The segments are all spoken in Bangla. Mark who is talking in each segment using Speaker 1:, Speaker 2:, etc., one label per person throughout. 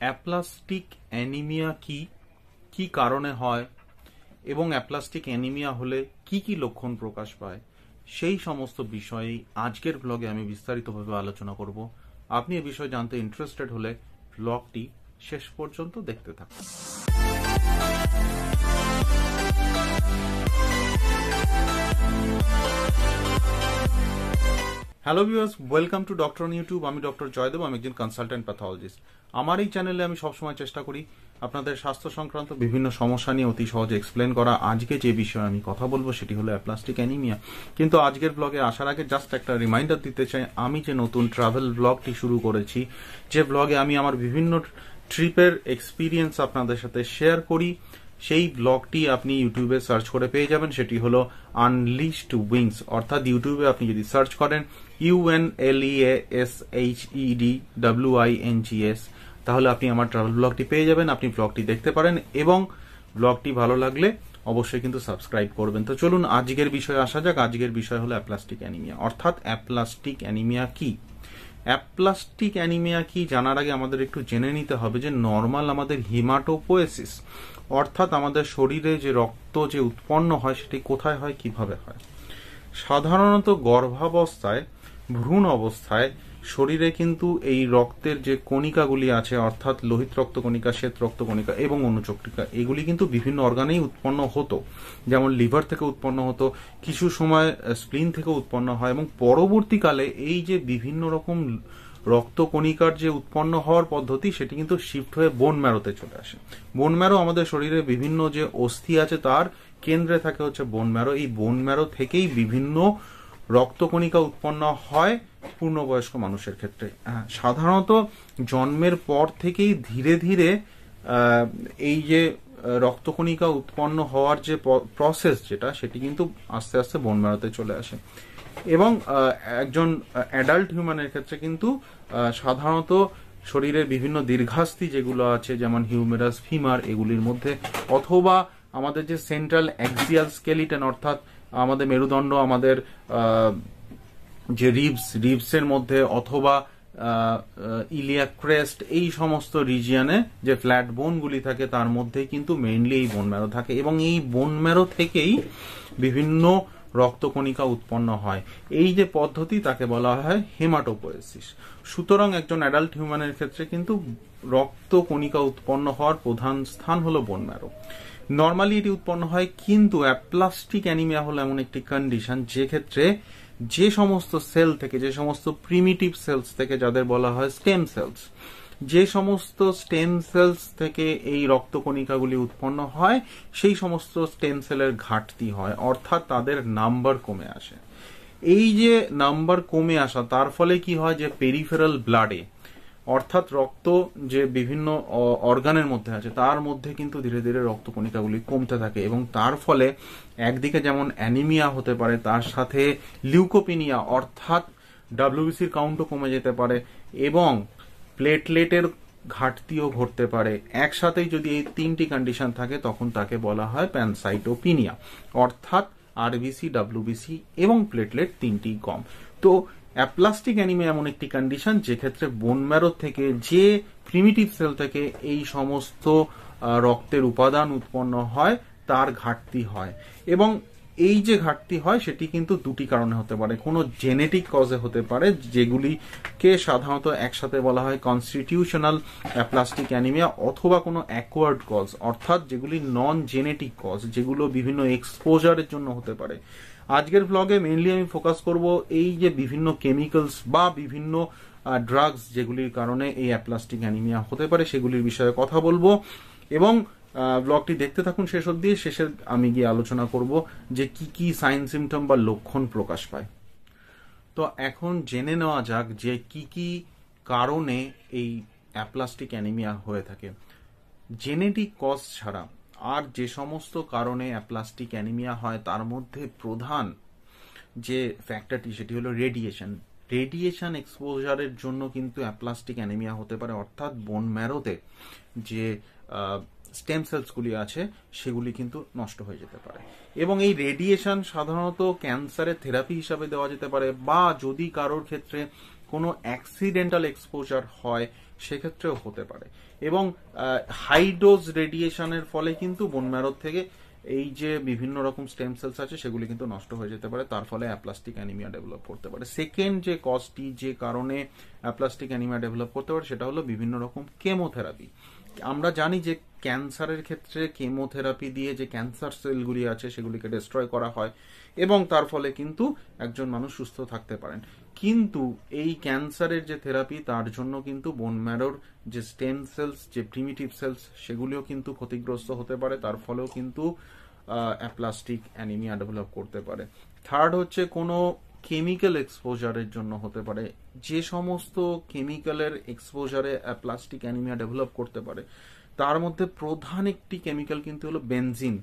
Speaker 1: অ্যাপ্লাস্টিক অ্যানিমিয়া কি কারণে হয় এবং অ্যাপ্লাস্টিক অ্যানিমিয়া হলে কি লক্ষণ প্রকাশ পায় সেই সমস্ত বিষয়ে আজকের ব্লগে আমি বিস্তারিতভাবে আলোচনা করব। আপনি এই বিষয়ে জানতে ইন্টারেস্টেড হলে ব্লগটি শেষ পর্যন্ত দেখতে থাকুন। Hello viewers, welcome to doctor on YouTube. আমি ডক্টর জয়দেব, আমি একজন কনসালটেন্ট প্যাথোলজিস্ট। আমার এই চ্যানেলে আমি সবসময় চেষ্টা করি আপনাদের স্বাস্থ্য সংক্রান্ত বিভিন্ন সমস্যা নিয়ে অতি সহজে এক্সপ্লেন করা। আজকে যে বিষয়ে আমি কথা বলবো সেটি হলো অ্যাপ্লাস্টিক অ্যানিমিয়া। কিন্তু আজকের ব্লগে আসার আগে জাস্ট একটা রিমাইন্ডার দিতে চাই, আমি যে নতুন ট্রাভেল ব্লগটি শুরু করেছি, যে ব্লগে আমি আমার বিভিন্ন ট্রিপের এক্সপিরিয়েন্স আপনাদের সাথে শেয়ার করি, সেই ব্লগটি আপনি ইউটিউবে সার্চ করে পেয়ে যাবেন। সেটি হলো আনলিশড উইংস, অর্থাৎ ইউটিউবে আপনি যদি সার্চ করেন UNLEASHEDWINGS, তাহলে আপনি আমার ট্রাভেল ব্লগটি পেয়ে যাবেন। আপনি ব্লগটি দেখতে পারেন এবং ব্লগটি ভালো লাগলে অবশ্যই কিন্তু সাবস্ক্রাইব করবেন। তো চলুন আজকের বিষয়ে আসা যাক। আজকের বিষয় হলো অ্যাপ্লাস্টিক অ্যানিমিয়া, অর্থাৎ অ্যাপ্লাস্টিক অ্যানিমিয়া কি। অ্যাপ্লাস্টিক অ্যানিমিয়া কি জানার আগে আমাদের একটু জেনে নিতে হবে যে নর্মাল আমাদের হিমাটোপোয়েসিস, অর্থাৎ আমাদের শরীরে যে রক্ত যে উৎপন্ন হয় সেটি কোথায় হয়, কিভাবে হয়। সাধারণত গর্ভাবস্থায়, ভ্রূণ অবস্থায় শরীরে কিন্তু এই রক্তের যে কণিকাগুলি আছে, অর্থাৎ লোহিত রক্তকণিকা, শ্বেত রক্তকণিকা এবং অনুচক্রিকা, এগুলি কিন্তু বিভিন্ন অর্গানেই উৎপন্ন হতো। যেমন লিভার থেকে উৎপন্ন হতো, কিছু সময় স্প্লিন থেকে উৎপন্ন হয়, এবং পরবর্তীকালে এই যে বিভিন্ন রকম রক্তকণিকার যে উৎপন্ন হওয়ার পদ্ধতি সেটি কিন্তু শিফট হয়ে বোন ম্যারোতে চলে আসে। বোন ম্যারো আমাদের শরীরে বিভিন্ন যে অস্থি আছে তার কেন্দ্রে থাকে হচ্ছে বোন ম্যারো। এই বোন ম্যারো থেকেই বিভিন্ন রক্তকণিকা উৎপন্ন হয় পূর্ণবয়স্ক মানুষের ক্ষেত্রে। সাধারণত জন্মের পর থেকেই ধীরে ধীরে এই যে রক্তকণিকা উৎপন্ন হওয়ার যে প্রসেস যেটা, সেটি কিন্তু আস্তে আস্তে বোন ম্যারোতে চলে আসে। এবং একজন অ্যাডাল্ট হিউম্যানের ক্ষেত্রে কিন্তু সাধারণত শরীরের বিভিন্ন দীর্ঘাস্থি যেগুলো আছে, যেমন হিউমেরাস, ফিমার, এগুলির মধ্যে, অথবা আমাদের যে সেন্ট্রাল অ্যাক্সিয়াল স্কেলিটন, অর্থাৎ আমাদের মেরুদণ্ড, আমাদের যে রিবসের মধ্যে, অথবা ইলিয়াক ক্রেস্ট, এই সমস্ত রিজিয়নে যে ফ্ল্যাট বোনগুলি থাকে তার মধ্যে কিন্তু মেইনলি এই বোন ম্যারো থাকে, এবং এই বোন ম্যারো থেকেই বিভিন্ন রক্তকণিকা উৎপন্ন হয়। এই যে পদ্ধতি তাকে বলা হয় হেমাটোপোয়েসিস। সুতরাং একজন অ্যাডাল্ট হিউম্যানের ক্ষেত্রে কিন্তু রক্তকণিকা উৎপন্ন হওয়ার প্রধান স্থান হলো বোন ম্যারো। নর্মালি এটি উৎপন্ন হয়, কিন্তু অ্যাপ্লাস্টিক অ্যানিমিয়া হলো এমন একটি কন্ডিশন যে ক্ষেত্রে যে সমস্ত সেল থেকে, যে সমস্ত প্রিমিটিভ সেলস থেকে, যাদের বলা হয় স্টেম সেলস, যে সমস্ত স্টেম সেলস থেকে এই রক্তকণিকাগুলি উৎপন্ন হয়, সেই সমস্ত স্টেম সেলের ঘাটতি হয়, অর্থাৎ তাদের নাম্বার কমে আসে। এই যে নাম্বার কমে আসা, তার ফলে কি হয় যে পেরিফেরাল ব্লাডে, অর্থাৎ রক্ত যে বিভিন্ন অর্গানের মধ্যে আছে তার মধ্যে কিন্তু ধীরে ধীরে রক্তকণিকাগুলি কমতে থাকে, এবং তার ফলে একদিকে যেমন অ্যানিমিয়া হতে পারে, তার সাথে লিউকোপিনিয়া, অর্থাৎ ডাব্লিউবিসির কাউন্টও কমে যেতে পারে, এবং প্লেটলেটের ঘাটতিও ঘটতে পারে। একসাথেই যদি এই তিনটি কন্ডিশন থাকে তখন তাকে বলা হয় প্যানসাইটোপিনিয়া, অর্থাৎ আরবিসি, ডাব্লিউবিসি এবং প্লেটলেট তিনটি কম। তো অ্যাপ্লাস্টিক অ্যানিমিয়া এমন একটি কন্ডিশন যে ক্ষেত্রে বোন ম্যারো থেকে, যে প্রিমিটিভ সেল থেকে এই সমস্ত রক্তের উপাদান উৎপন্ন হয় তার ঘাটতি হয়, এবং এই যে ঘাটতি হয় সেটি কিন্তু দুটি কারণে হতে পারে। কোনো জেনেটিক কজে হতে পারে, যেগুলিকে সাধারণত একসাথে বলা হয় কনস্টিটিউশনাল অ্যাপ্লাস্টিক অ্যানিমিয়া, অথবা কোনো অ্যাকোয়ার্ড কজ, অর্থাৎ যেগুলি নন জেনেটিক কজ, যেগুলো বিভিন্ন এক্সপোজারের জন্য হতে পারে। আজকের ব্লগে মেইনলি আমি ফোকাস করব এই যে বিভিন্ন কেমিক্যালস বা বিভিন্ন ড্রাগস যেগুলির কারণে এই অ্যাপ্লাস্টিক অ্যানিমিয়া হতে পারে, সেগুলির বিষয়ে কথা বলবো, এবং ব্লগটি দেখতে থাকুন শেষ অবধি। শেষে আমি গিয়ে আলোচনা করব যে কি সাইন সিমটম বা লক্ষণ প্রকাশ পায়। তো এখন জেনে নেওয়া যাক যে কি কারণে এই অ্যাপ্লাস্টিক অ্যানিমিয়া হয়ে থাকে। জেনেটিক কজ ছাড়া আর যে সমস্ত কারণে অ্যাপ্লাস্টিক অ্যানিমিয়া হয় তার মধ্যে প্রধান যে ফ্যাক্টরটি সেটি হলো রেডিয়েশন। রেডিয়েশন এক্সপোজারের জন্য কিন্তু অ্যাপ্লাস্টিক অ্যানিমিয়া হতে পারে, অর্থাৎ বোন ম্যারোতে যে স্টেম সেলসগুলি আছে সেগুলি কিন্তু নষ্ট হয়ে যেতে পারে, এবং এই রেডিয়েশন সাধারণত ক্যান্সারের থেরাপি হিসাবে দেওয়া যেতে পারে, বা যদি কারোর ক্ষেত্রে কোনো অ্যাক্সিডেন্টাল এক্সপোজার হয়, সেক্ষেত্রেও হতে পারে। এবং হাই ডোজ রেডিয়েশনের ফলে কিন্তু বোন ম্যারো থেকে এই যে বিভিন্ন রকম স্টেম সেলস আছে সেগুলি কিন্তু নষ্ট হয়ে যেতে পারে, তার ফলে অ্যাপ্লাস্টিক অ্যানিমিয়া ডেভেলপ করতে পারে। সেকেন্ড যে কজটি, যে কারণে অ্যাপ্লাস্টিক অ্যানিমিয়া ডেভেলপ করতে পারে, সেটা হলো বিভিন্ন রকম কেমোথেরাপি। আমরা জানি যে ক্যান্সারের ক্ষেত্রে কেমোথেরাপি দিয়ে যে ক্যান্সার সেলগুলি আছে সেগুলিকে ডিস্ট্রয় করা হয় এবং তার ফলে কিন্তু একজন মানুষ সুস্থ থাকতে পারেন। কিন্তু এই ক্যান্সারের যে থেরাপি, তার জন্য কিন্তু বোন ম্যারোর যে স্টেম সেলস, যে প্রিমিটিভ সেলস, সেগুলিও কিন্তু ক্ষতিগ্রস্ত হতে পারে, তার ফলেও কিন্তু অ্যাপ্লাস্টিক অ্যানিমিয়া ডেভেলপ করতে পারে। থার্ড হচ্ছে কোনো কেমিক্যাল এক্সপোজারের জন্য হতে পারে। যে সমস্ত কেমিক্যালের এক্সপোজারে অ্যাপ্লাস্টিক অ্যানিমিয়া ডেভেলপ করতে পারে তার মধ্যে প্রধান একটি কেমিক্যাল কিন্তু হলো বেনজিন।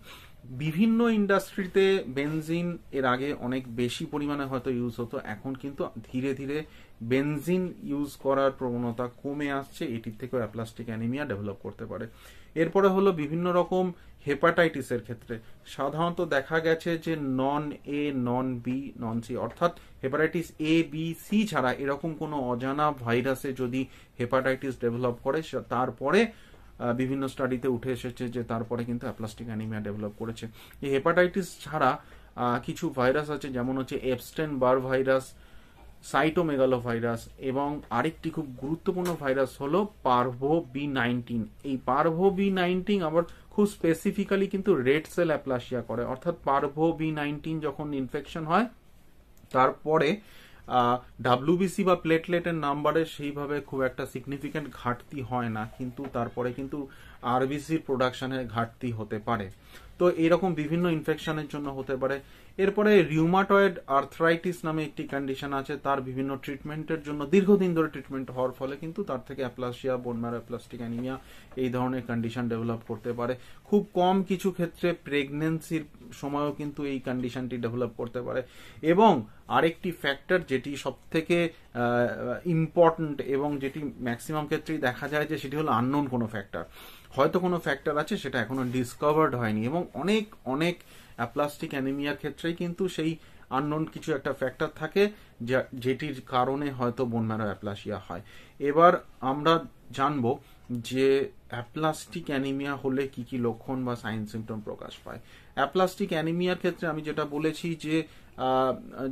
Speaker 1: বিভিন্ন ইন্ডাস্ট্রিতে বেনজিন এর আগে অনেক বেশি পরিমাণে হয়তো ইউজ হতো, এখন কিন্তু ধীরে ধীরে বেনজিন ইউজ করার প্রবণতা কমে আসছে, এটির থেকেও অ্যাপ্লাস্টিক অ্যানিমিয়া ডেভেলপ করতে পারে। এরপরে হলো বিভিন্ন রকম হেপাটাইটিসের ক্ষেত্রে সাধারণত দেখা গেছে যে নন এ, নন বি, নন সি, অর্থাৎ হেপাটাইটিস এ, বি, সি ছাড়া এরকম কোনো অজানা ভাইরাসে যদি হেপাটাইটিস ডেভেলপ করে, তারপরে বিভিন্ন স্টাডিতে উঠে এসেছে যে তারপরে কিন্তু অ্যাপ্লাস্টিক অ্যানিমিয়া ডেভেলপ করেছে। এই হেপাটাইটিস ছাড়া কিছু ভাইরাস আছে, যেমন হচ্ছে এপস্টেন বার ভাইরাস, সাইটোমেগালো ভাইরাস, এবং আরেকটি খুব গুরুত্বপূর্ণ ভাইরাস হলো পারভো বি-19। এই পারভো বি-19 আবার খুব স্পেসিফিক্যালি কিন্তু রেড সেল অ্যাপ্লাসিয়া করে, অর্থাৎ পারভো বি-19 যখন ইনফেকশন হয় তারপরে ডাব্লিউবিসি বা প্লেটলেটের নাম্বারে সেইভাবে খুব একটা সিগনিফিক্যান্ট ঘাটতি হয় না, কিন্তু তারপরে কিন্তু আরবিসির প্রোডাকশনের ঘাটতি হতে পারে। তো এরকম বিভিন্ন ইনফেকশনের জন্য হতে পারে। এরপরে রিউমাটয়েড আর্থরাইটিস নামে একটি কন্ডিশন আছে, তার বিভিন্ন ট্রিটমেন্টের জন্য দীর্ঘদিন ধরে ট্রিটমেন্ট হওয়ার ফলে কিন্তু তার থেকে aplasia, bone marrow aplastic anaemia এই ধরনের কন্ডিশন ডেভেলপ করতে পারে। খুব কম কিছু ক্ষেত্রে প্রেগনেন্সির সময়ও কিন্তু এই কন্ডিশনটি ডেভেলপ করতে পারে। এবং আরেকটি ফ্যাক্টর যেটি সব থেকে ইম্পর্টেন্ট এবং যেটি ম্যাক্সিমাম ক্ষেত্রেই দেখা যায় যে সেটি হলো আননোন কোনো ফ্যাক্টর। হয়তো কোনো ফ্যাক্টর আছে, সেটা এখনো ডিসকভার্ড হয়নি, এবং অনেক অনেক অ্যাপ্লাস্টিক অ্যানিমিয়ার ক্ষেত্রেই কিন্তু সেই আননোন কিছু একটা ফ্যাক্টর থাকে যেটির কারণে হয়তো বোন ম্যারো অ্যাপ্লাসিয়া হয়। এবার আমরা জানবো যে অ্যাপ্লাস্টিক অ্যানিমিয়া হলে কি কি লক্ষণ বা সাইন সিমটম প্রকাশ পায়। অ্যাপ্লাস্টিক অ্যানিমিয়ার ক্ষেত্রে আমি যেটা বলেছি যে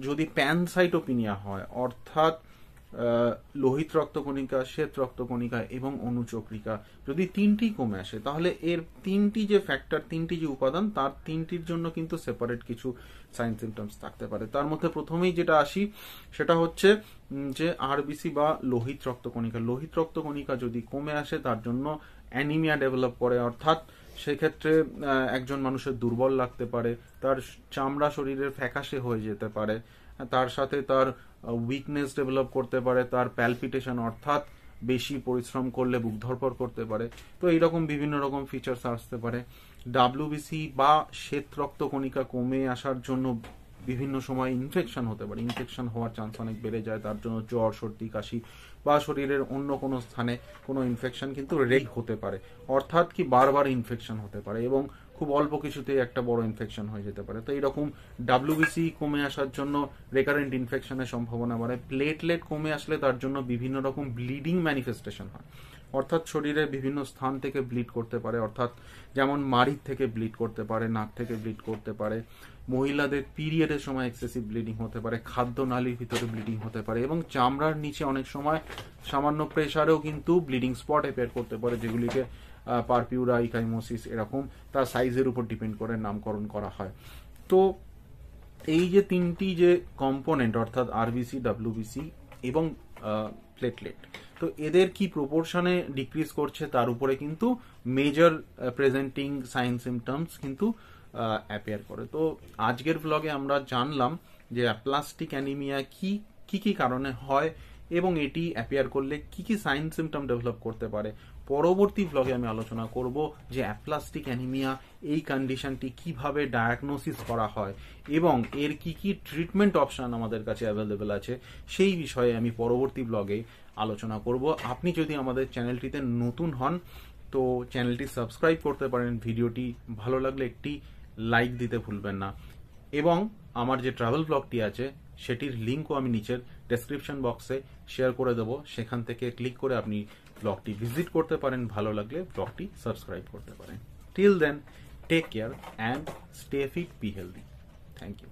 Speaker 1: যদি প্যানসাইটোপিনিয়া হয়, অর্থাৎ লোহিত রক্তকণিকা, শ্বেত রক্তকণিকা এবং অনুচক্রিকা যদি তিনটি কমে আসে, তাহলে এর তিনটি যে ফ্যাক্টর, তিনটি যে উপাদান, তার তিনটির জন্য কিন্তু সেপারেট কিছু সাইন সিমটমস থাকতে পারে। তার মধ্যে প্রথমেই যেটা আসি সেটা হচ্ছে যে আরবিসি বা লোহিত রক্তকণিকা। লোহিত রক্তকণিকা যদি কমে আসে তার জন্য অ্যানিমিয়া ডেভেলপ করে, অর্থাৎ সেক্ষেত্রে একজন মানুষের দুর্বল লাগতে পারে, তার চামড়া শরীরের ফ্যাকাশে হয়ে যেতে পারে, তার সাথে তার উইকনেস ডেভেলপ করতে পারে, তার প্যালপিটেশন অর্থাৎ বেশি পরিশ্রম করলে বুক ধড়ফড় করতে পারে। তো এইরকম বিভিন্ন রকম ফিচার্স আসতে পারে। ডাব্লিউবিসি বা শ্বেত রক্তকণিকা কমে আসার জন্য বিভিন্ন সময় ইনফেকশন হতে পারে, ইনফেকশন হওয়ার চান্স অনেক বেড়ে যায়, তার জন্য জ্বর, সর্দি, কাশি বা শরীরের অন্য কোনো স্থানে কোনো ইনফেকশন কিন্তু রেগ হতে পারে, অর্থাৎ কি বারবার ইনফেকশন হতে পারে এবং খুব অল্প কিছুতেই একটা বড় ইনফেকশন হয়ে যেতে পারে। তো এইরকম ডাব্লিউবিসি কমে আসার জন্য রেকারেন্ট ইনফেকশনের সম্ভাবনা বাড়ে। প্লেটলেট কমে আসলে তার জন্য বিভিন্ন রকম ব্লিডিং ম্যানিফেস্টেশন হয়, অর্থাৎ শরীরের বিভিন্ন স্থান থেকে ব্লিড করতে পারে, অর্থাৎ যেমন মাড়ির থেকে ব্লিড করতে পারে, নাক থেকে ব্লিড করতে পারে, মহিলাদের পিরিয়ডের সময় এক্সেসিভ ব্লিডিং হতে পারে, খাদ্য নালীর ভিতরে ব্লিডিং হতে পারে, এবং চামড়ার নিচে অনেক সময় সামান্য প্রেসারেও কিন্তু ব্লিডিং স্পট অ্যাপিয়ার করতে পারে, যেগুলিকে পারপিউরা, ইকাইমোসিস এরকম তার সাইজের উপর ডিপেন্ড করে নামকরণ করা হয়। তো এই যে তিনটি যে কম্পোনেন্ট, অর্থাৎ আরবিসি, ডাব্লিউবিসি এবং প্লেটলেট, তো এদের কি প্রপোর্শনে ডিক্রিজ করছে তার উপরে কিন্তু মেজর প্রেজেন্টিং সাইন সিমটমস কিন্তু অ্যাপিয়ার করে। তো আজকের ব্লগে আমরা জানলাম যে অ্যাপ্লাস্টিক অ্যানিমিয়া কি কি কারণে হয় এবং এটি অ্যাপিয়ার করলে কি কি সাইন সিমটম ডেভেলপ করতে পারে। পরবর্তী ব্লগে আমি আলোচনা করব যে অ্যাপ্লাস্টিক অ্যানিমিয়া এই কন্ডিশনটি কিভাবে ডায়াগনোসিস করা হয় এবং এর কি কি ট্রিটমেন্ট অপশন আমাদের কাছে অ্যাভেলেবেল আছে, সেই বিষয়ে আমি পরবর্তী ব্লগে আলোচনা করব। আপনি যদি আমাদের চ্যানেলটিতে নতুন হন তো চ্যানেলটি সাবস্ক্রাইব করতে পারেন, ভিডিওটি ভালো লাগলে একটি লাইক দিতে ভুলবেন না, এবং আমার যে ট্রাভেল ব্লগটি আছে সেটির লিঙ্কও আমি নিচের ডেসক্রিপশন বক্সে শেয়ার করে দেবো, সেখান থেকে ক্লিক করে আপনি ব্লগটি ভিজিট করতে পারেন, ভালো লাগলে ব্লগটি সাবস্ক্রাইব করতে পারেন। Till then, take care and stay fit, be healthy. Thank you.